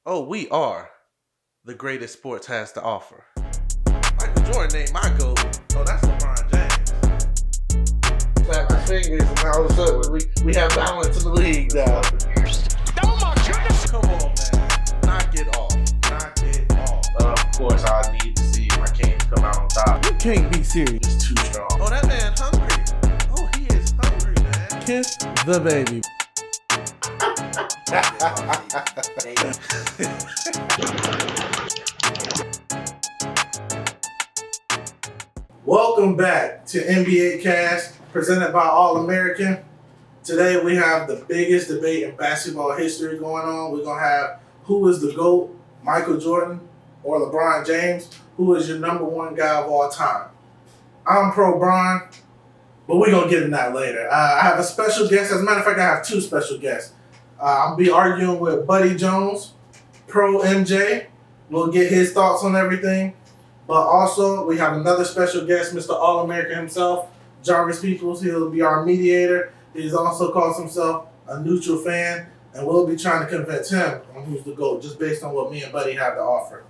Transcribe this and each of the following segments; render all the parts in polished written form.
Oh, we are the greatest sports has to offer. Michael Jordan ain't my GOAT. Oh, that's LeBron James. Clap my fingers and all of a sudden we have balance in the league now. Oh my goodness! Come on, man. Knock it off. Knock it off. Of course, I need to see my Kings come out on top. You can't be serious. It's too strong. Oh, that man hungry. Oh, he is hungry, man. Kiss the baby. Welcome back to NBA Cast, presented by All American. Today we have the biggest debate in basketball history going on. We're going to have who is the GOAT, Michael Jordan or LeBron James? Who is your number one guy of all time? I'm pro Bron, but we're going to get in that later. I have a special guest. As a matter of fact, I have two special guests. I'll be arguing with Buddy Jones, pro MJ. We'll get his thoughts on everything. But also, we have another special guest, Mr. All-American himself, Jarvis Peoples. He'll be our mediator. He's also calls himself a neutral fan, and we'll be trying to convince him on who's the GOAT, just based on what me and Buddy have to offer.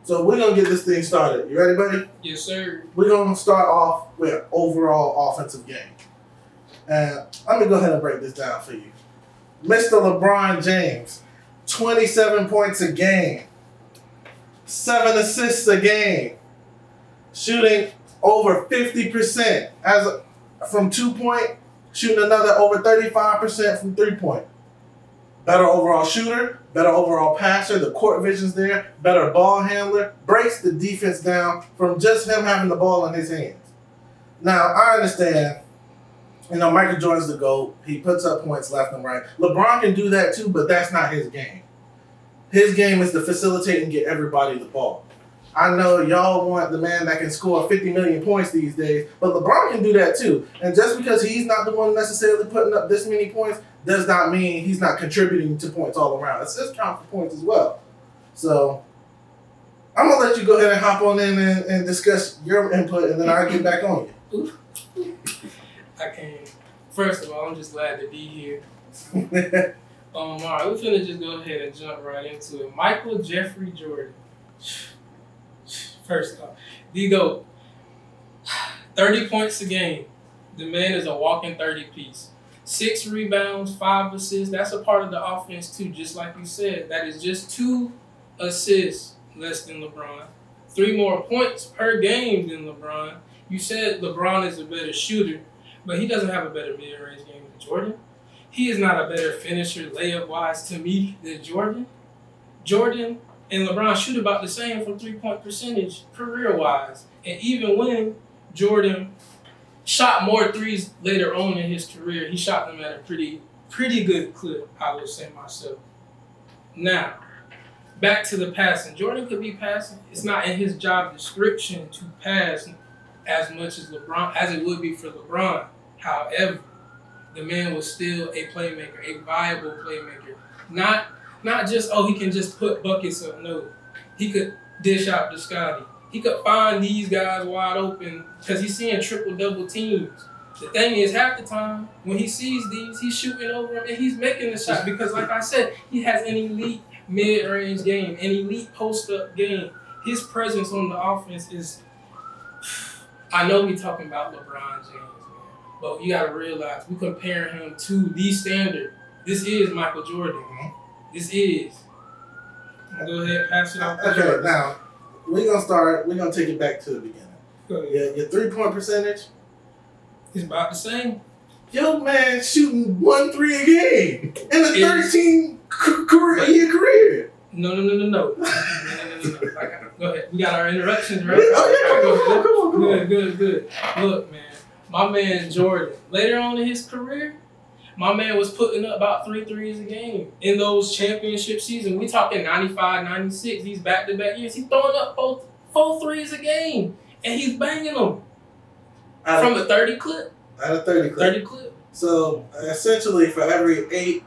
So we're going to get this thing started. You ready, Buddy? Yes, sir. We're going to start off with overall offensive game. And let me go ahead and break this down for you. Mr. LeBron James, 27 points a game, 7 assists a game, shooting over 50% from 2-point, shooting another over 35% from 3-point. Better overall shooter, better overall passer, the court vision's there, better ball handler, breaks the defense down from just him having the ball in his hands. Now, I understand, Michael Jordan's the GOAT. He puts up points left and right. LeBron can do that too, but that's not his game. His game is to facilitate and get everybody the ball. I know y'all want the man that can score 50 million points these days, but LeBron can do that too. And just because he's not the one necessarily putting up this many points does not mean he's not contributing to points all around. It's just count for points as well. So I'm going to let you go ahead and hop on in and discuss your input, and then I'll get back on you. I can't. First of all, I'm just glad to be here. All right, we're finna just go ahead and jump right into it. Michael Jeffrey Jordan. First off, the GOAT. 30 points a game. The man is a walking 30-piece. 6 rebounds, 5 assists. That's a part of the offense too, just like you said. That is just 2 assists less than LeBron. 3 more points per game than LeBron. You said LeBron is a better shooter, but he doesn't have a better mid-range game than Jordan. He is not a better finisher layup-wise to me than Jordan. Jordan and LeBron shoot about the same from 3-point percentage career-wise. And even when Jordan shot more threes later on in his career, he shot them at a pretty good clip, I would say myself. Now, back to the passing. Jordan could be passing. It's not in his job description to pass as much as LeBron, as it would be for LeBron. However, the man was still a playmaker, a viable playmaker. Not just, he can just put buckets up. No. He could dish out to Scotty. He could find these guys wide open because he's seeing triple-double teams. The thing is, half the time, when he sees these, he's shooting over them and he's making the shot because, like I said, he has an elite mid-range game, an elite post-up game. His presence on the offense is... I know we're talking about LeBron James, man, but you got to realize we're comparing him to the standard. This is Michael Jordan. This is. Go ahead, pass it off. Okay, now, we're going to take it back to the beginning. Go ahead. Your 3-point percentage? It's about the same. Yo, man, shooting 1 3 a game in a 13 year career. No. No. Go ahead. We got our interruptions, right? Oh, yeah, come on. Good. Look, man, my man Jordan, later on in his career, my man was putting up about 3 threes a game in those championship seasons. We talking 95, 96, these back-to-back years. He's throwing up 4 threes a game, and he's banging them from a 30 clip. Out of 30 clip. 30 clip. So, essentially, for every 8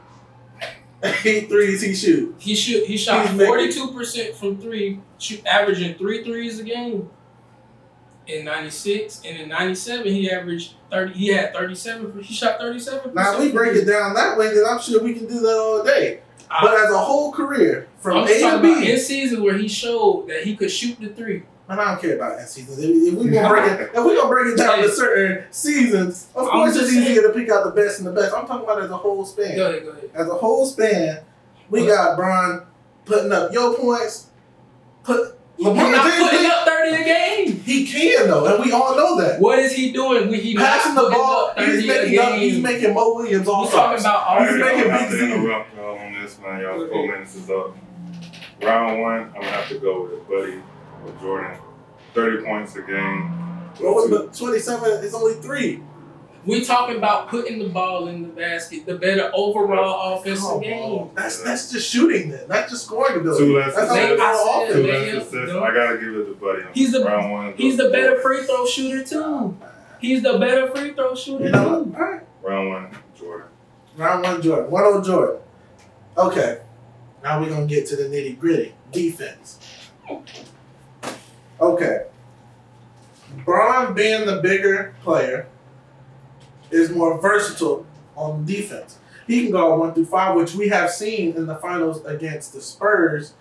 threes he shoots. He shot 42% from 3, averaging 3 threes a game. In 96 and in 97 he averaged 30. He had 37. He shot 37%. Now we break it down that way, then I'm sure we can do that all day. But as a whole career, from I'm A just to talking about B, in seasons where he showed that he could shoot the three. and I don't care about end seasons. If we gonna break it down to certain seasons, of course it's easier to pick out the best and the best. I'm talking about as a whole span. Go ahead. As a whole span, we got Bron putting up your points. He's not putting up 30 a game. He can though, and we all know that. What is he doing when he passing the ball? He's making Mo Williams all talking about all. He's making big Z. interrupt y'all on this, man. Y'all 4 minutes is up. Round one, I'm gonna have to go with Buddy or Jordan. 30 points a game. What was 27? It's only 3. We talking about putting the ball in the basket, the better overall offensive game. That's just shooting then. That's just scoring ability. 2 less That's assists. overall offense. 2 less assists. I gotta give it to Buddy. He's the round one. He's the better free throw shooter too. He's the better free throw shooter too. All right. Round one, Jordan. Round 1, Jordan. 1-0 Jordan. Okay. Now we're gonna get to the nitty gritty. Defense. Okay. Bron being the bigger player is more versatile on defense. He can go 1 through 5, which we have seen in the finals against the Spurs.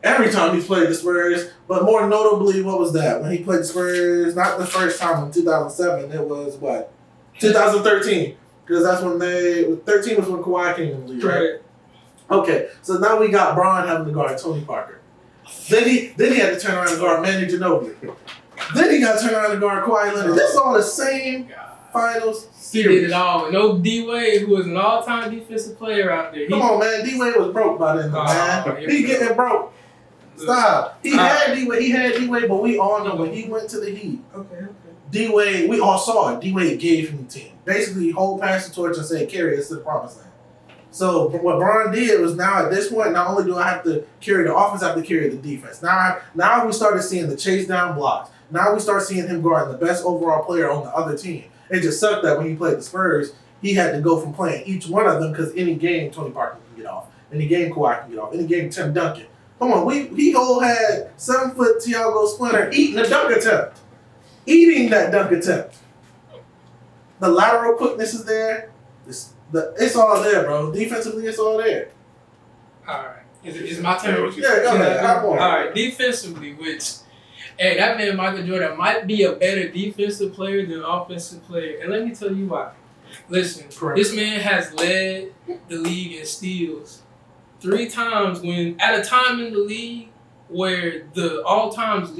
Every time he's played the Spurs, but more notably, what was that? When he played the Spurs, not the first time in 2007, it was what? 2013. Because that's when 13 was when Kawhi came in the league, right? Okay, so now we got Bron having to guard Tony Parker. Then he had to turn around and guard Manu Ginobili. Then he got to turn around and guard Kawhi Leonard. This is all the same finals He series. did it all. No D-Wade, who was an all-time defensive player out there. Come on, man. D-Wade was broke by then, man. He getting broke. Stop. He had D-Wade, but we all know when he went to the Heat, Okay. D-Wade, we all saw it. D-Wade gave him the team. Basically, hold past the torch and say, carry us to the promised land. So what Bron did was now at this point, not only do I have to carry the offense, I have to carry the defense. Now we started seeing the chase down blocks. Now we start seeing him guarding the best overall player on the other team. It just sucked that when he played the Spurs, he had to go from playing each one of them because any game Tony Parker can get off. Any game Kawhi can get off. Any game Tim Duncan. Come on, he whole had 7-foot Thiago Splinter eating a dunk attempt. Eating that dunk attempt. The lateral quickness is there. It's all there, bro. Defensively, it's all there. All right. Is my turn? Yeah, go ahead. All right. Defensively, hey, that man Michael Jordan might be a better defensive player than offensive player. And let me tell you why. Listen, This man has led the league in steals 3 times when at a time in the league where the all-time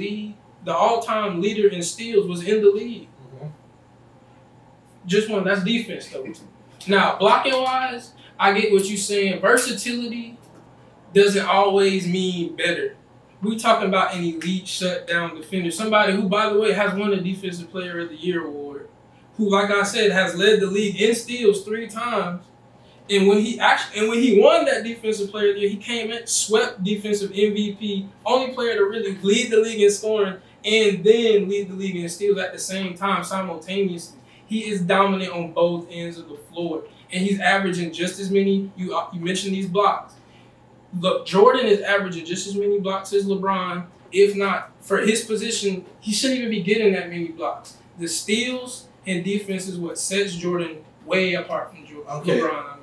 leader in steals was in the league. That's defense though. Now, blocking wise, I get what you're saying. Versatility doesn't always mean better. We talking about an elite shutdown defender, somebody who, by the way, has won the Defensive Player of the Year award, who, like I said, has led the league in steals 3 times. And when he won that Defensive Player of the Year, he came in, swept Defensive MVP, only player to really lead the league in scoring and then lead the league in steals at the same time, simultaneously. He is dominant on both ends of the floor, and he's averaging just as many. You mentioned these blocks. Look, Jordan is averaging just as many blocks as LeBron. If not, for his position, he shouldn't even be getting that many blocks. The steals and defense is what sets Jordan way apart from LeBron.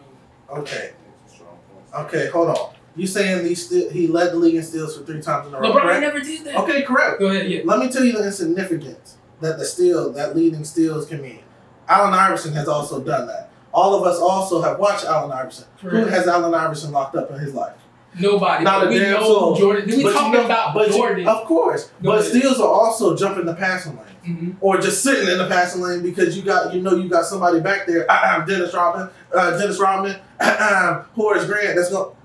Okay, hold on. You saying he led the league in steals for 3 times in a row? LeBron correct? never did that. Okay, correct. Go ahead, yeah. Let me tell you the insignificance that leading steals can mean. Allen Iverson has also done that. All of us also have watched Allen Iverson. Correct. Who has Allen Iverson locked up in his life? Nobody. Not a we damn know soul. Jordan. We talking about Jordan. Of course. But steals are also jumping the passing lane. Or just sitting in the passing lane because you got somebody back there. Dennis Rodman, Horace Grant,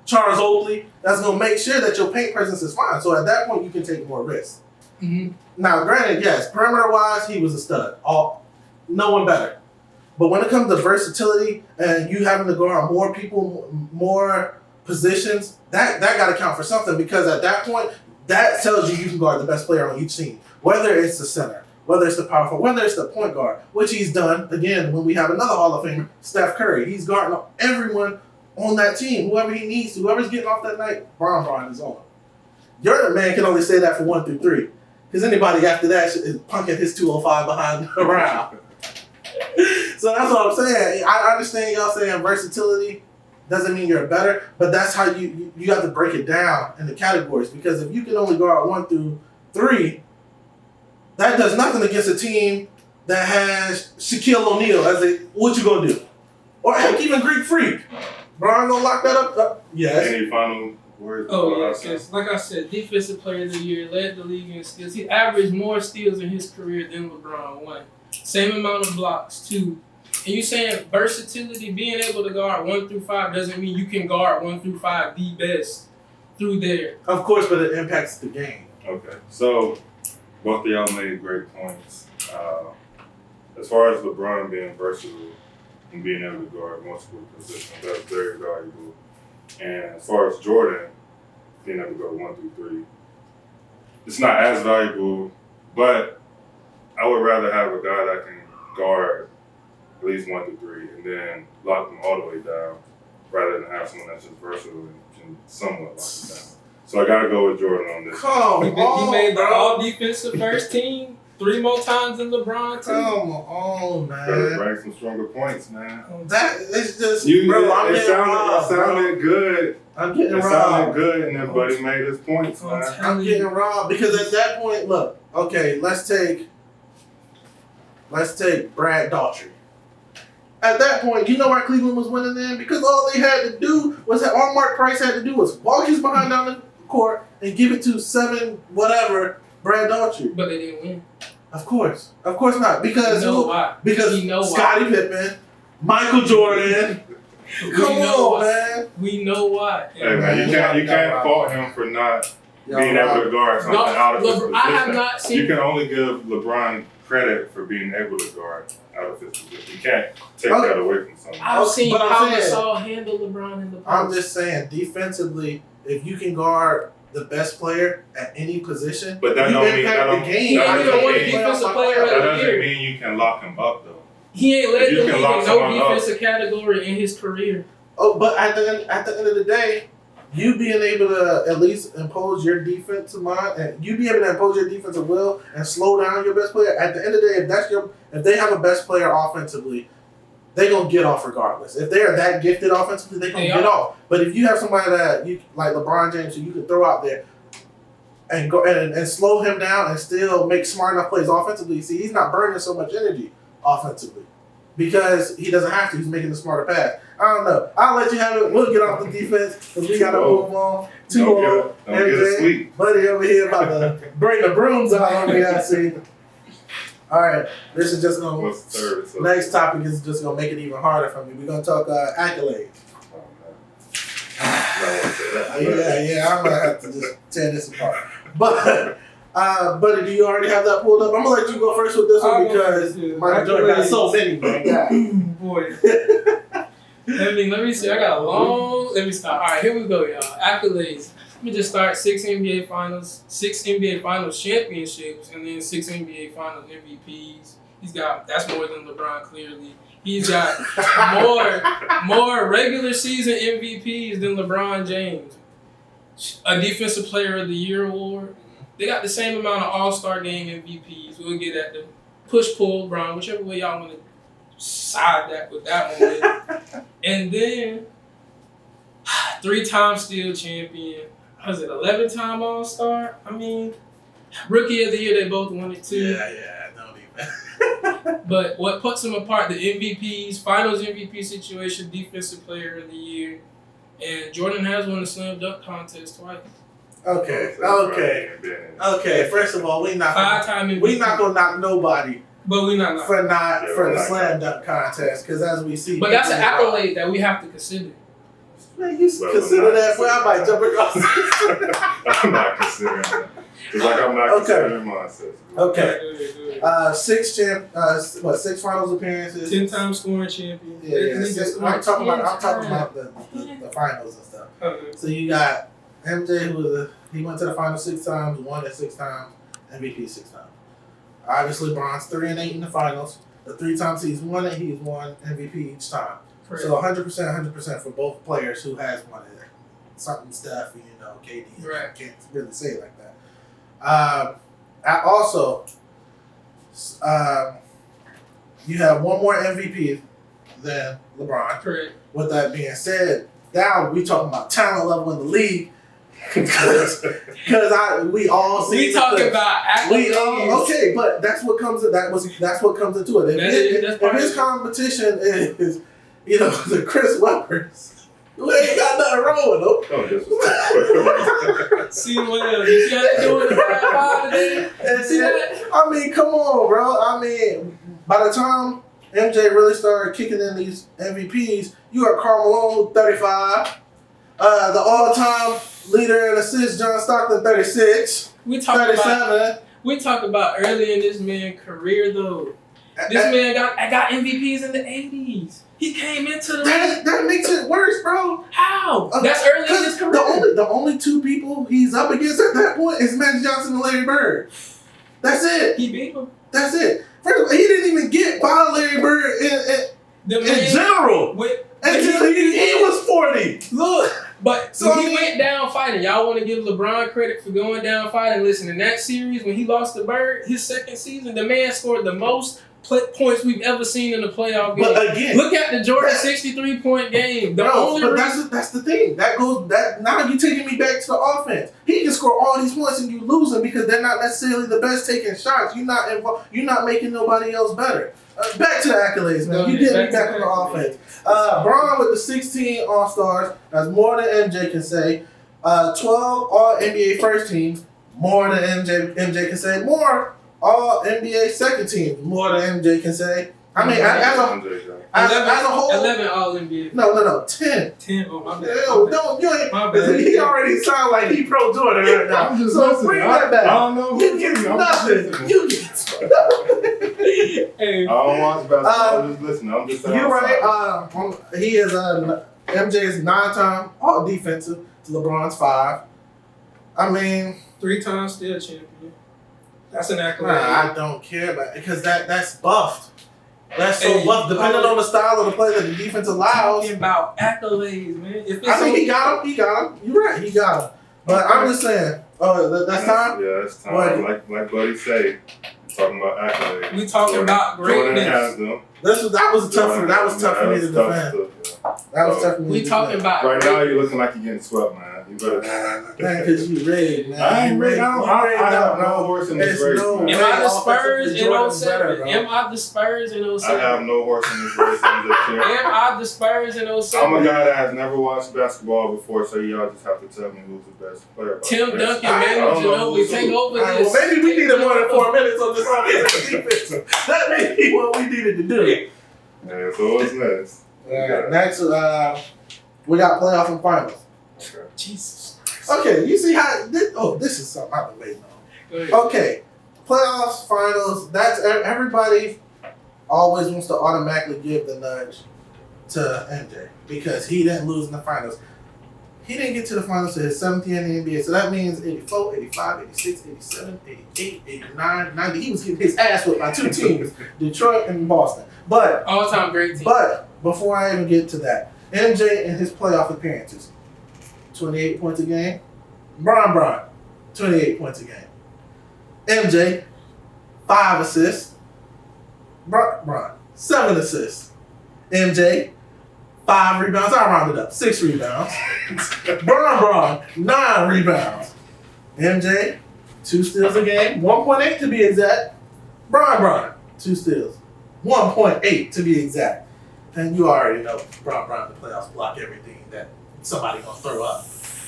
Charles Oakley, that's gonna make sure that your paint presence is fine. So at that point you can take more risks. Now, granted, yes, perimeter wise, he was a stud. No one better. But when it comes to versatility and you having to guard more people, more positions, that got to count for something because at that point, that tells you can guard the best player on each team. Whether it's the center, whether it's the power forward, whether it's the point guard, which he's done, again, when we have another Hall of Famer, Steph Curry. He's guarding everyone on that team, whoever he needs to. Whoever's getting off that night, Bron is on. Your man can only say that for 1 through 3. Because anybody after that is punking his 205 behind around. So that's what I'm saying. I understand y'all saying versatility. doesn't mean you're better, but that's how you have to break it down into categories. Because if you can only guard 1 through 3, that does nothing against a team that has Shaquille O'Neal as a. What you gonna do? Or heck, even Greek Freak. Brian gonna lock that up? Yes. Any final words? Oh yeah, because like I said, defensive player of the year, led the league in steals. He averaged more steals in his career than LeBron. 1, same amount of blocks. 2, and you saying versatility, being able to guard 1 through 5 doesn't mean you can guard 1 through 5 the best through there. Of course, but it impacts the game. Okay, so both of y'all made great points. As far as LeBron being versatile and being able to guard multiple positions, that's very valuable. And as far as Jordan being able to go 1 through 3, it's not as valuable, but I would rather have a guy that can guard at least 1 through 3 and then lock them all the way down rather than have someone that's just versatile and can somewhat lock them down. So I got to go with Jordan on this. Come He on, made the bro. all defensive first team 3 more times than LeBron too. Come on, Better man. bring some stronger points, man. That is just, You, bro. I'm it getting sounded, robbed, it sounded good. I'm getting It sounded robbed. good, and everybody made his points, I'm man. telling I'm getting robbed because at that point, look. Okay, let's take Brad Daughtry. At that point, you know why Cleveland was winning then? Because all they had to do was all Mark Price had to do was walk his behind down the court and give it to 7 whatever Brad Daughtry. But they didn't win. Of course not. Because You know why? Because You know why? Scottie Pippen, Michael Jordan. Come know on, why. man. We know why. Hey, man, you can't fault him for not being able to guard something No, out of his position. I have not seen. You can only give LeBron credit for being able to guard out of his position. You can't take that away from someone. I've seen But I'm Pau saying- Gasol handle LeBron in the post. I'm just saying, defensively, if you can guard the best player at any position, But that you don't mean impact that the don't. game. He ain't that even doesn't won mean- defensive player That of the doesn't year. mean you can lock him up though. He ain't led If the you league can in lock no someone up. defensive category in his career. Oh, but at the end of the day, you being able to at least impose your defensive mind and you be able to impose your defensive will and slow down your best player. At the end of the day, if they have a best player offensively, they gonna get off regardless. If they are that gifted offensively, they gonna get off. But if you have somebody that you like LeBron James, who you can throw out there and go and slow him down and still make smart enough plays offensively, see, he's not burning so much energy offensively because he doesn't have to. He's making the smarter pass. I don't know. I'll let you have it. We'll get off the defense because we gotta move on. 2-0. Don't get it sweet. Buddy over here about to bring the brooms out on me. I see. All right, this is just gonna. What's the third? So- Next topic is just gonna make it even harder for me. We're gonna talk accolades. Oh, man. I don't wanna say that. Yeah, I'm gonna have to just tear this apart. But, buddy, do you already have that pulled up? I'm gonna let you go first with this one I'll go because first, yeah. Michael Jordan got so many, man. God. Boy. Let me see. I got a long. Let me start. All right, here we go, y'all. Accolades. Let me just start. 6 NBA Finals, 6 NBA Finals championships, and then 6 NBA Finals MVPs. That's more than LeBron, clearly. He's got more regular season MVPs than LeBron James. A Defensive Player of the Year award. They got the same amount of All-Star Game MVPs. We'll get at the push-pull, Bron, whichever way y'all want to side that with that one with. And then 3-time Steel Champion. Was it 11-time All-Star? I mean, Rookie of the Year, they both won it too. Yeah, don't even. But what puts them apart, the MVPs, Finals MVP situation, Defensive Player of the Year, and Jordan has won the slam dunk contest twice. Okay. First of all, we not 5-time MVP. gonna knock nobody But we not. for we're the not slam dunk contest because as we see, But that's an people- accolade that we have to consider. Man, you Well, consider we're not that? Well, I might jump across. I'm not considering that. Just like I'm not Okay. considering myself. Okay. 6 finals appearances. 10-time scoring champion. Yeah. Nigga scored I'm talking 10 about times. the finals and stuff. Okay. So you got MJ, he went to the finals 6 times, won it 6 times, MVP 6 times. Obviously, Bron's 3-8 in the finals. The 3 times he's won it, he's won MVP each time. Correct. So 100% for both players who has won it. Something Steph, KD. Right. I can't really say it like that. Also, you have one more MVP than LeBron. Correct. With that being said, Now we talking about talent level in the league. Because we all see. We talking about accolades. Okay, but that's what comes. That's what comes into it. If his competition is, the Chris Webbers, we ain't got nothing wrong with them. Oh, See what you see how they doing the 5 today? See that? I mean, come on, bro. I mean, by the time MJ really started kicking in these MVPs, you got Karl Malone 35, the all-time leader in assists, John Stockton 36, We talk 37. about early in this man's career though. This man got MVPs in the 80s. He came into the league. That makes it worse, bro. How? That's early in his career. The only two people he's up against at that point is Magic Johnson and Larry Bird. That's it. He beat him. That's it. First of all, he didn't even get by Larry Bird in general. Until he was 40. Look, but So, he went down fighting. Y'all want to give LeBron credit for going down fighting. Listen, in that series when he lost to Bird, his second season, the man scored the most points we've ever seen in a playoff game. But again, look at the Jordan 63-point game. That's the thing. Now you're taking me back to the offense. He can score all these points and you lose them because they're not necessarily the best taking shots. You're not involved. You're not making nobody else better. Back to the accolades, man. You get me back on the offense. Bron with the 16 All-Stars. That's more than MJ can say. 12 All-NBA first teams. More than MJ can say. More All-NBA second teams. More than MJ can say. I mean, as a whole. 11 All-NBA. No. 10. 10. Oh, my bad. You ain't. My bad. He already sound like he pro Jordan right now. I'm just so listening. bring that back. I don't know. You get nothing. You get nothing. Hey. I don't watch basketball. I'm just listening. I'm just saying. You're right. He is MJ's 9-time all defensive to LeBron's 5. I mean, 3-time still champion. That's an accolade. I don't care about it because that's buffed. That's so buffed, depending on the style of the play that the defense allows. Talking about accolades, man. I mean, he got him. You're right. He got him. But I'm just saying. Oh, that's time. Yeah, it's time. Like Buddy say, talking about accolades. We talking about greatness. Has them. That was tough for me to defend. That was tough for me. We talking about right now. You're looking like you're getting swept, man. You better. Man, because you ready, man. I ain't ready. I have no horse in this race. Am I the Spurs in 07? Am I the Spurs in 07? I have no horse in this race. Am I the Spurs in 07? I'm a guy that has never watched basketball before, so y'all just have to tell me who's the best player. Tim Duncan, Manu Ginobili, take over this. Well, maybe we needed more than 4 minutes on this offensive defense. That may be what we needed to do. Yeah, so what's next? Next, we got playoff and finals. Okay. Jesus. Okay, you see how this is something I've been waiting on. Okay, playoffs, finals. That's everybody always wants to automatically give the nudge to MJ because he didn't lose in the finals. He didn't get to the finals to his 7th year in the NBA, so that means 84, 85, 86, 87, 88, 89, 90. He was getting his ass whipped by 2 teams, Detroit and Boston. But all-time great team. But before I even get to that, MJ in his playoff appearances, 28 points a game. Bron, 28 points a game. MJ, 5 assists. Bron, 7 assists. MJ, 5 rebounds. I rounded up. 6 rebounds. Bron, 9 rebounds. MJ, 2 steals a game. 1.8 to be exact. Bron, 2 steals. 1.8 to be exact. And you already know Bron in the playoffs block everything that somebody gonna throw up.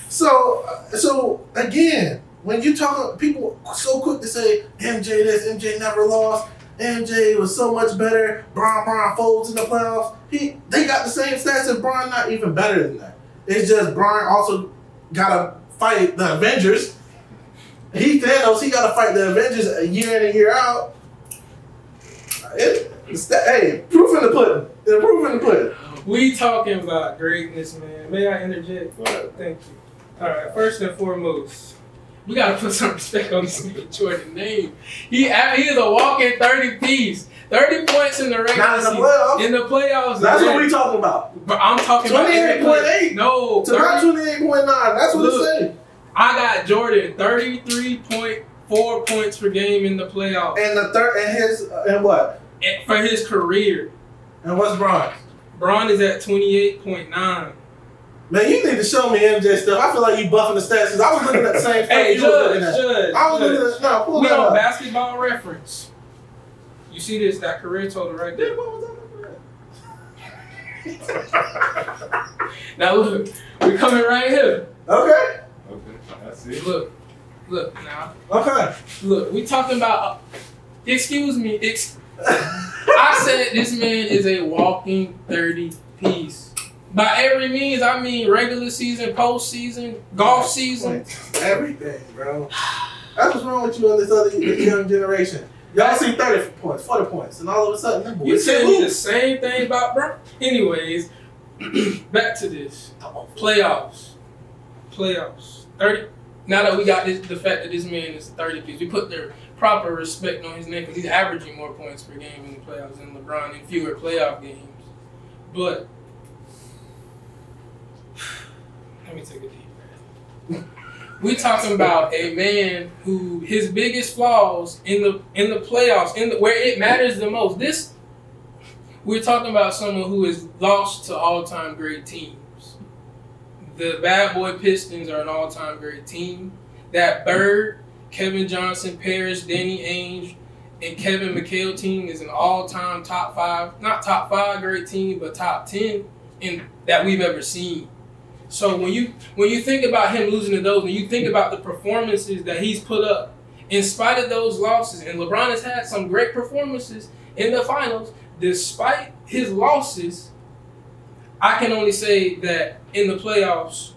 So again, when you talk, people so quick to say MJ this, MJ never lost, MJ was so much better. Bron folds in the playoffs. They got the same stats as Bron, not even better than that. It's just Bron also gotta fight the Avengers. He Thanos. He gotta fight the Avengers a year in and year out. Hey, proof in the pudding. The proof in the pudding. We talking about greatness, man. May I interject? Thank you. All right, first and foremost, we gotta put some respect on this nigga Jordan name. He is a walking 30 piece. 30 points in the regular season. In the playoffs. That's what we talking about. But I'm talking 28.8. No. To not 28.9. That's what it's saying. I got Jordan 33.4 points per game in the playoffs. And the third and his and what? For his career. And what's Bron? Bron is at 28.9. Man, you need to show me MJ stuff. I feel like you buffing the stats because I was looking at the same stuff Hey, you was looking at. Judge. I was looking at no, pull We that on up. Basketball Reference. You see this? That career total right there. What was that? Now look, we're coming right here. Okay. Okay, that's it. Look now. Okay. Look, we talking about. Excuse me. I said this man is a walking 30 piece. By every means, I mean regular season, postseason, golf season. Everything, bro. That's what's wrong with you and this young generation. Y'all see 30 points, 40 points, and all of a sudden, them You boys tell can't me the move. same thing about bro. Anyways, back to this. Playoffs. 30. Now that we got the fact that this man is 30 piece, we put the proper respect on his name because he's averaging more points per game in the playoffs than LeBron in fewer playoff games. But let me take a deep breath. We talking about a man who his biggest flaws in the playoffs, where it matters the most. We're talking about someone who has lost to all-time great teams. The Bad Boy Pistons are an all-time great team. That Bird, Kevin Johnson, Parrish, Danny Ainge, and Kevin McHale team is an all-time top 5, not top 5 great team, but top 10 that we've ever seen. So when you think about him losing to those, when you think about the performances that he's put up, in spite of those losses, and LeBron has had some great performances in the finals, despite his losses, I can only say that in the playoffs,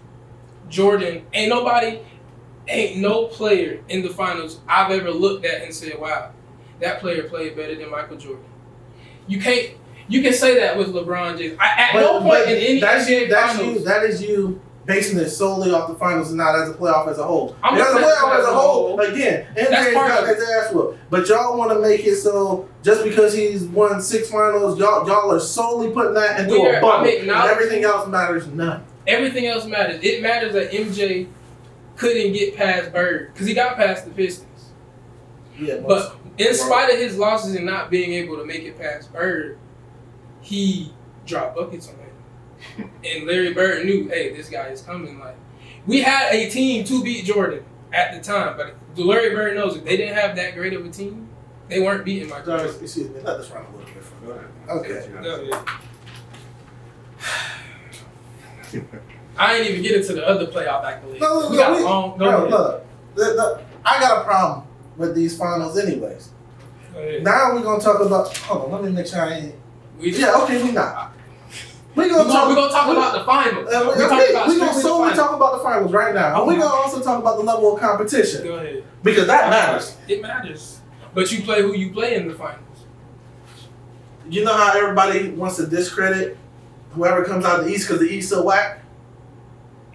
Jordan, ain't no player in the finals I've ever looked at and said, wow, that player played better than Michael Jordan. You can say that with LeBron James. At no point in any NBA finals. That is you basing it solely off the finals and not as a playoff as a whole. I'm As a not playoff saying as a whole, again, That's MJ part got of it. his ass whooped. But y'all want to make it so just because he's won 6 finals, y'all are solely putting that into a bubble. And everything else matters none. Everything else matters. It matters that MJ couldn't get past Bird because he got past the Pistons. Yeah, But in spite of his losses and not being able to make it past Bird, he dropped buckets on him. And Larry Bird knew, hey, this guy is coming. Like, we had a team to beat Jordan at the time, but Larry Bird knows if they didn't have that great of a team, they weren't beating Michael Jordan. Excuse me, let this run a little bit Go further. ahead. Okay. Go ahead. I ain't even get into the other playoff accolades. No, we got long. Go ahead. Look, I got a problem with these finals anyways. Go ahead. Now we're going to talk about, hold on, let me make sure I ain't. We not. We're gonna talk about the finals. We're We're going talking about to solely talk about the finals right now. And we're going to also talk about the level of competition. Go ahead. Because that matters. It matters. But you play who you play in the finals. You know how everybody wants to discredit whoever comes out of the East because the East so whack?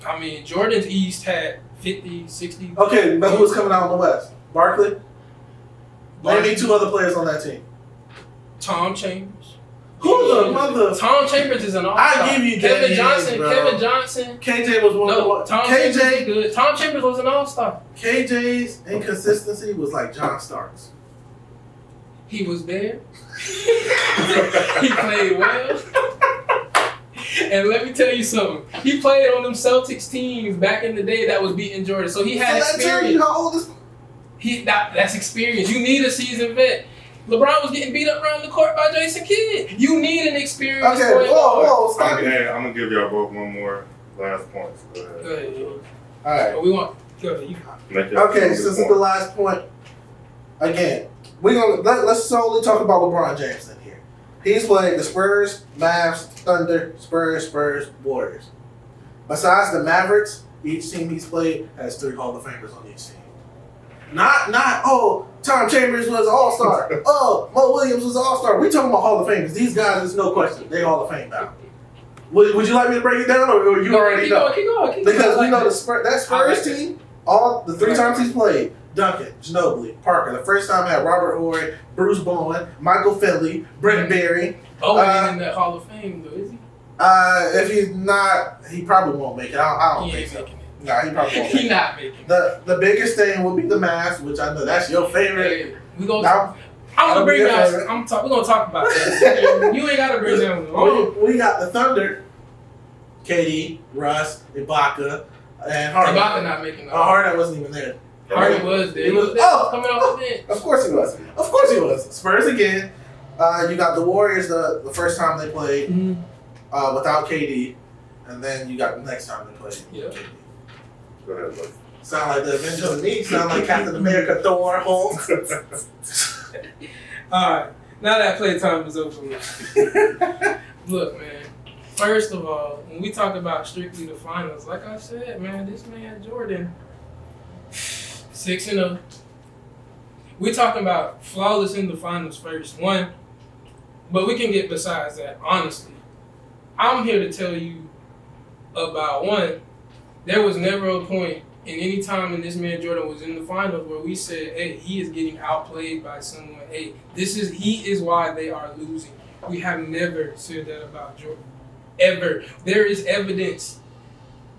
I mean, Jordan's East had 50, 60. Okay, but who was coming out on the West? Barkley? Name me 2 other players on that team. Tom Chambers. Who the mother? Tom Chambers is an all-star. I give you Kevin that Johnson. age, bro. Kevin Johnson. KJ was one No, of the Tom Chambers was KJ. good. Tom Chambers was an all-star. KJ's inconsistency was like John Starks. He was there. He played well. And let me tell you something. He played on them Celtics teams back in the day that was beating Jordan. So he had So that tells you experience. how old this. That's experience. You need a seasoned vet. LeBron was getting beat up around the court by Jason Kidd. You need an experienced Okay, point guard. whoa, stop it. I'm going to give y'all both one more last point. Go ahead. Go ahead. All right. We want. Go ahead. Make y'all Okay, feel since good it's the point. last point, again, let's solely talk about LeBron James in here. He's played the Spurs, Mavs, Thunder, Spurs, Warriors. Besides the Mavericks, each team he's played has 3 Hall of Famers on each team. Not Tom Chambers was an all-star. Mo Williams was an all-star. We talking about Hall of Famers. These guys, there's no question. They Hall of Fame now. Would you like me to break it down, or you already know? Keep going. Because we know that. that Spurs team, all the 3 times he's played, Duncan, Ginobili, Parker. The first time had Robert Horry, Bruce Bowen, Michael Finley, Brent Berry. Oh, ain't in that Hall of Fame though, is he? If he's not, he probably won't make it. I don't He think ain't so. making it. Nah, he probably won't. He Make it. not making it. The biggest thing will be the Mavs, which I know that's your favorite. Hey, we gonna. Now, I'm gonna bring your that. favorite. We're gonna talk about that. You ain't gotta bring that one. we got the Thunder. KD, Russ, Ibaka, and Harden. Ibaka not making the Harden wasn't even there. Harden was there. He was coming off the bench. Of course he was. Of course he was. Spurs again. You got the Warriors the first time they played without KD, and then you got the next time they played with KD. Go ahead, buddy. Sound like the Avengers to me. Sound like Captain America, Thor, Hulk. Alright, now that playtime is over with. Look, man. First of all, when we talk about strictly the finals, like I said, man, this man Jordan, 6-0. We talking about flawless in the finals first. One, but we can get besides that. Honestly, I'm here to tell you about one. There was never a point in any time in this man Jordan was in the finals where we said, hey, he is getting outplayed by someone. Hey, he is why they are losing. We have never said that about Jordan. Ever. There is evidence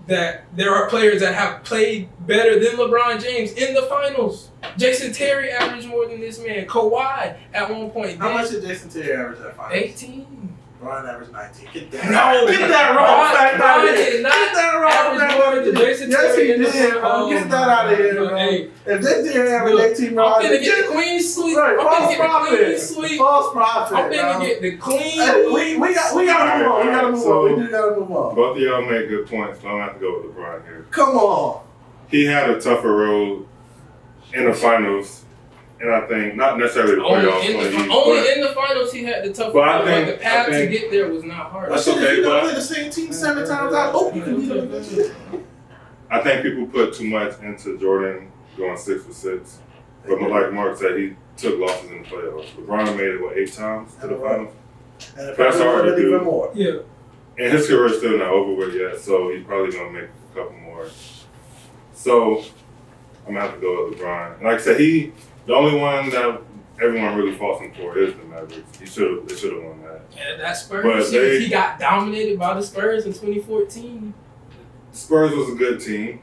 that there are players that have played better than LeBron James in the finals. Jason Terry averaged more than this man. Kawhi at one point. How much did Jason Terry average that finals? 18. Brian averaged 19. Get that. No, get that wrong fact out of Brian here. did not Get that wrong fact out of here. Jason Yes, he Terry did, bro. Get that out of here, bro. Hey, if Jason Terry averaged 18, bro, I'm finna get the clean sweep. Right, I'm finna get the clean sweep. False prophet. I'm finna bro. get the clean. Hey, we gotta move on. We gotta move So, on. We do gotta move on. Both of y'all made good points, but I'm gonna have to go with LeBron here. Come on. He had a tougher road in the finals, and I think not necessarily the playoffs. Only in the finals he had the tough But but the path to get there was not hard. That's Shit, okay, if you don't but- play the same team 7 times, I hope you can beat them eventually. I think people put too much into Jordan going 6 for 6. But like Mark said, he took losses in the playoffs. LeBron made it 8 times to the finals, And if That's hard to do. even more. Yeah. and his career is still not over with yet. So he's probably gonna make a couple more. So I'm gonna have to go with LeBron. And like I said, the only one that everyone really faults him for is the Mavericks. They should have won that. Yeah, that Spurs But series, he got dominated by the Spurs in 2014. Spurs was a good team.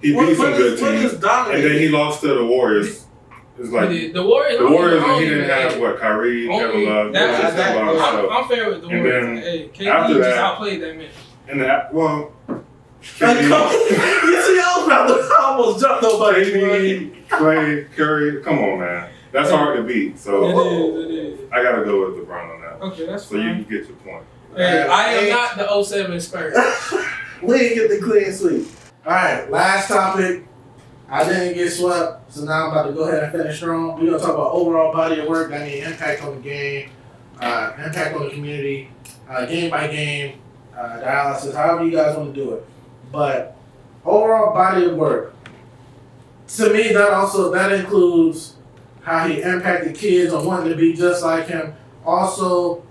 He beat some good teams, and then he lost to the Warriors. It's like The Warriors. the Warriors, and he didn't have Kyrie, Kevin Love. I'm fair with the And Warriors. then Hey, KD after just that- outplayed that man. And that, well, You see, I was about to almost jump nobody. KD, Clay, Curry, come on, man. That's hard to beat. So It is. I gotta go with LeBron on that. Okay, that's So you fine. can get your point. Hey, I am not the 07 Spurs. We didn't get the clean sweep. All right, last topic. I didn't get swept, so now I'm about to go ahead and finish strong. We're gonna talk about overall body of work. That means impact on the game, impact on the community, game by game, dialysis, however you guys want to do it. But overall body of work. To me, that includes how he impacted kids on wanting to be just like him. Also,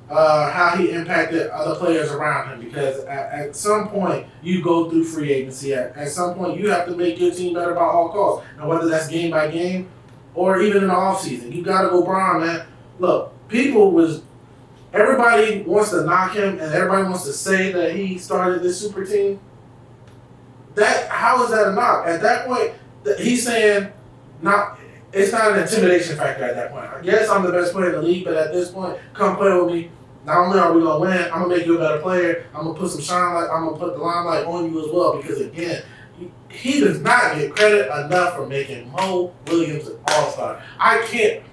how he impacted other players around him, because at some point you go through free agency. At some point you have to make your team better by all costs. Now whether that's game by game or even in the offseason, you gotta go Bron, man. Look, everybody wants to knock him and everybody wants to say that he started this super team. How is that a knock? At that point, he's saying it's not an intimidation factor at that point. I guess I'm the best player in the league, but at this point, come play with me. Not only are we gonna win, I'm gonna make you a better player. I'm gonna put I'm gonna put the limelight on you as well, because again, he does not get credit enough for making Mo Williams an All-Star. I can't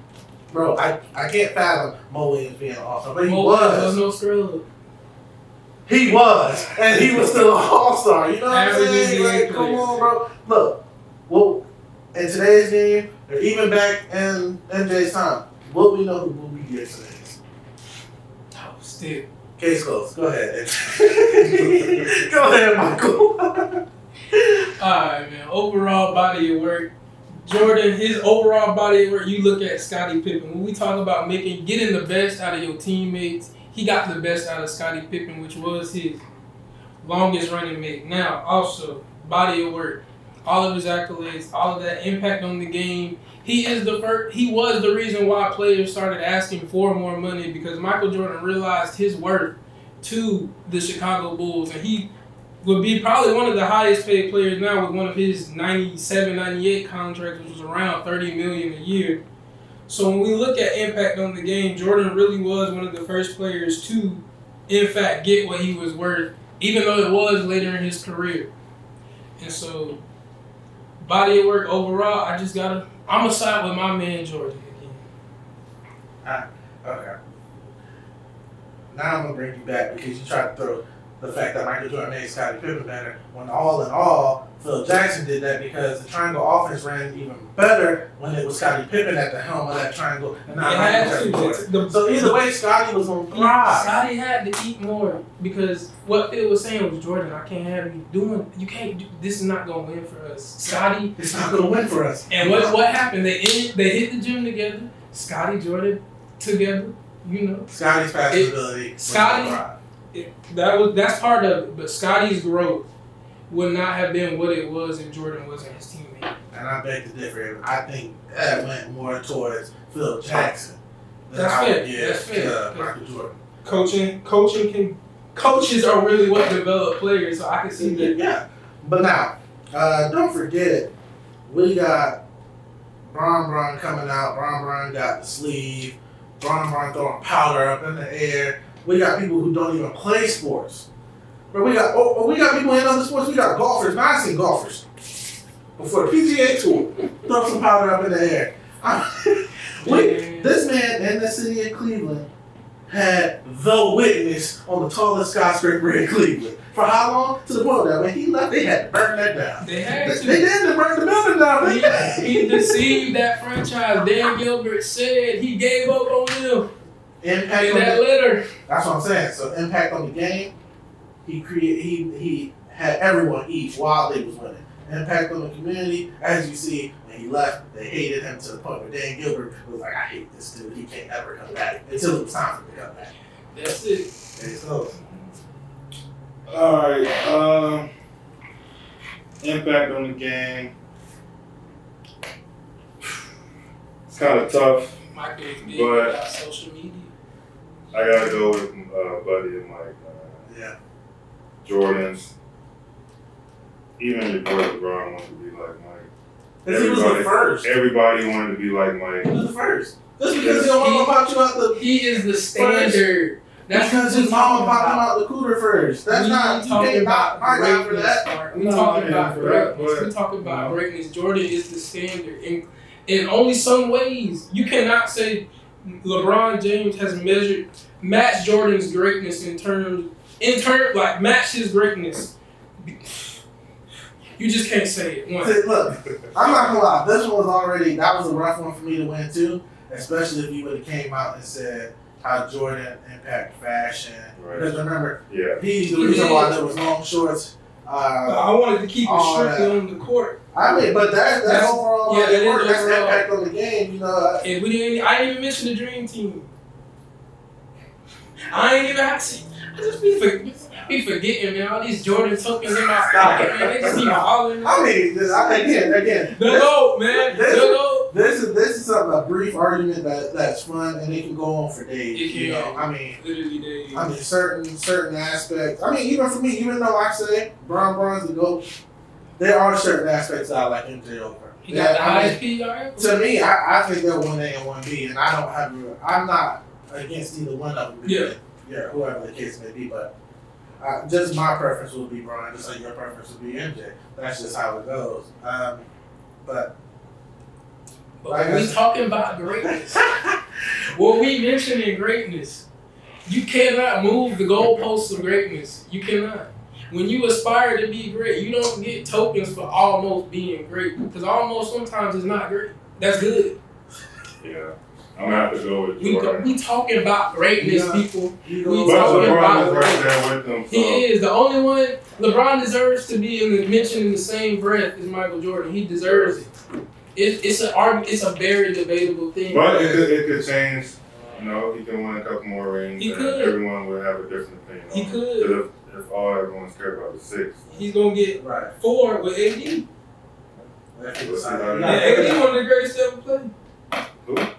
fathom Mo Williams being an All-Star, but he was. no scrub. He was, and he was still an All-Star. You know what I'm Average saying? NBA Like, player. come on, bro. Look, well, in today's game, or even back in MJ's time, what we know who will be yesterday. Oh, still. Case closed. Go ahead. Go ahead, Michael. Alright, man. Overall body of work. Jordan, his overall body of work, you look at Scottie Pippen. When we talk about getting the best out of your teammates, he got the best out of Scottie Pippen, which was his longest running mate. Now, also, body of work. All of his accolades, all of that impact on the game. He was the reason why players started asking for more money, because Michael Jordan realized his worth to the Chicago Bulls, and he would be probably one of the highest paid players now with one of his 97, 98 contracts, which was around $30 million a year. So when we look at impact on the game, Jordan really was one of the first players to, in fact, get what he was worth even though it was later in his career. And so, body of work overall, I'm going to side with my man Jordan again. Okay. Now I'm going to bring you back because you tried to throw the fact that Michael Jordan made Scottie Pippen better, when all in all, Phil Jackson did that because the triangle offense ran even better when it was Scottie Pippen at the helm of that triangle and not Michael Jordan. So either way, Scottie was going to thrive. Scottie had to eat more because what Phil was saying was, Jordan, I can't have you doing, this is not going to win for us. Scottie. It's not going to win for us. And what happened? They hit the gym together, Scottie, Jordan together, you know. Scottie's passing ability. That's part of it, but Scottie's growth would not have been what it was if Jordan wasn't his teammate. And I beg to differ. I think that went more towards Phil Jackson than That's I fair. would give That's fair. to Michael Jordan. Coaches are really what develop players, so I can see that. Yeah. But now, don't forget, we got Bron coming out. Bron got the sleeve. Bron throwing powder up in the air. We got people who don't even play sports. But we got people in other sports. We got golfers. Now I seen golfers before the PGA Tour throw some powder up in the air. This man in the city of Cleveland had the witness on the tallest skyscraper in Cleveland. For how long? To the point that when he left, they had to burn that down. They had to. They didn't burn the building down. He deceived that franchise. Dan Gilbert said he gave up on them. Impact in on that the, letter. That's what I'm saying. So impact on the game. He had everyone eat while they was winning. Impact on the community, as you see, when he left, they hated him to the point where Dan Gilbert was like, I hate this dude. He can't ever come back until it was time for him to come back. That's it. There it goes. All right. Impact on the game. It's kind of tough. Michael is big But- about social media. I gotta go with Buddy and Mike. Yeah. Jordan's. Even your boy LeBron wanted to be like Mike. Because he was the first. Everybody wanted to be like He Mike. was the first. Just because your mama popped you out the... He is the standard. That's because his mama popped him out the cooler first. That's not... You can't knock my guy for that. We talking about but- greatness. We talking about greatness. Jordan is the standard. In only some ways. You cannot say LeBron James has matched Jordan's greatness like matched his greatness. You just can't say it. Look, I'm not gonna lie. This one that was a rough one for me to win too. Especially if you would have came out and said how Jordan impacted fashion. Right. Because remember, Yeah. he's the reason why there was long shorts. I wanted to keep it strictly on the court. I mean, but that's overall. Yeah, that is work. That's overall. impact on the game. You know. And I didn't even mention the Dream Team. I ain't even have to see. I just be forgetting, man. All these Jordan tokens in my pocket, man. They just be hollering. I mean, again. The GOAT, man. The GOAT. This is a brief argument that's fun and it can go on for days. It can. You know, I mean, Literally days. I mean, certain aspects. I mean, even for me, even though I say Bron's the GOAT, there are certain aspects that I like MJ over. He got the highest PR. To me, I think they're 1A and 1B, and I'm not against either one of them. Yeah, whoever the case may be, but just my preference would be Bron, just like your preference would be MJ. That's just how it goes. But when we talking about greatness, what we mentioning greatness, you cannot move the goalposts of greatness. You cannot. When you aspire to be great, you don't get tokens for almost being great. Because almost sometimes is not great. That's good. Yeah. I'm gonna have to go with Jordan. We talking about greatness, people. We But talking LeBron about is right there with them. So. He is the only one. LeBron deserves to be mentioned in the same breath as Michael Jordan. He deserves it. It's a very debatable thing. But it could change. You know, he can win a couple more rings. He and could. Everyone would have a different opinion. He could. But if all everyone's cared about is 6. He's gonna get 4 with AD. Let's see how Yeah, that AD one of the greatest ever played. Who? AD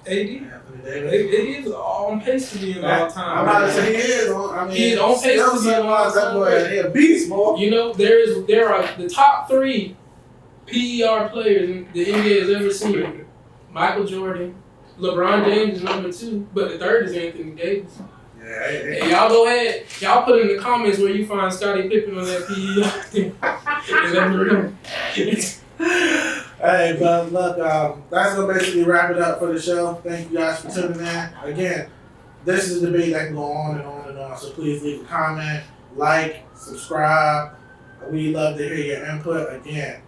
is on pace to be an all-time. I'm about to say he is. I mean, He is on pace to be an all-time. He a beast, boy. You know, there are the top 3 PER players the NBA has ever seen. Michael Jordan, LeBron James is number 2, but the third is Anthony Davis. Yeah, Hey, y'all go ahead. Y'all put in the comments where you find Scottie Pippen on that PE. And let me know. Hey, but look, that's gonna basically wrap it up for the show. Thank you guys for tuning in. Again, this is a debate that can go on and on and on. So please leave a comment, like, subscribe. We love to hear your input. Again,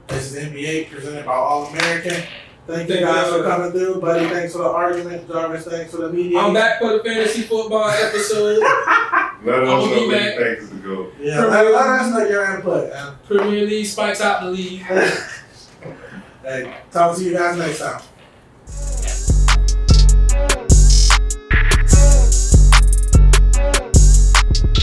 this is NBA presented by All American. Thank you guys for coming through, buddy. Thanks for the argument, Jarvis. Thanks for the media. I'm back for the fantasy football episode. Let us know what you back. think is the goal. Yeah, let us know your input. Man. Premier League spikes out the league. Hey, talk to you guys next time.